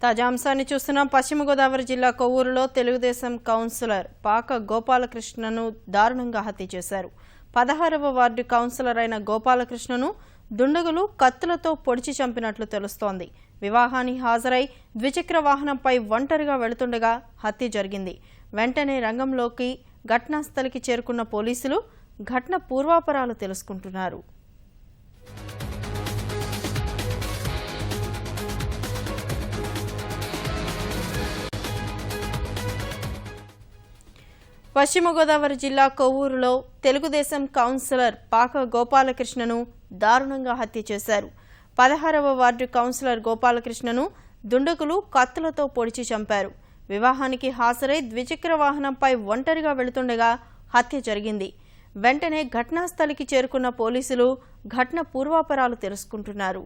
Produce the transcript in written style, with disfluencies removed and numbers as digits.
తాజా అంశాన్ని చూస్తున్నాం. పశ్చిమ గోదావరి జిల్లా కొవ్వూరులో తెలుగుదేశం కౌన్సిలర్ పాక గోపాలకృష్ణను దారుణంగా హత్య చేశారు. 16వ వార్డు కౌన్సిలర్ అయిన గోపాలకృష్ణను దుండగులు కత్తులతో పొడిచి చంపినట్లు తెలుస్తోంది. వివాహానికి హాజరై ద్విచక్ర వాహనంపై ఒంటరిగా వెళుతుండగా హత్య జరిగింది. వెంటనే రంగంలోకి ఘటనాస్థలికి చేరుకున్న పోలీసులు ఘటన పూర్వాపరాలు తెలుసుకుంటున్నారు. పశ్చిమ గోదావరి జిల్లా కొవ్వూరులో తెలుగుదేశం కౌన్సిలర్ పాక గోపాలకృష్ణను దారుణంగా హత్య చేశారు. 16వ వార్డు కౌన్సిలర్ గోపాలకృష్ణను దుండగులు కత్తులతో పొడిచి చంపారు. వివాహానికి హాజరై ద్విచక్ర వాహనంపై ఒంటరిగా వెళుతుండగా హత్య జరిగింది. వెంటనే ఘటనాస్థలికి చేరుకున్న పోలీసులు ఘటన పూర్వాపరాలు తెలుసుకుంటున్నారు.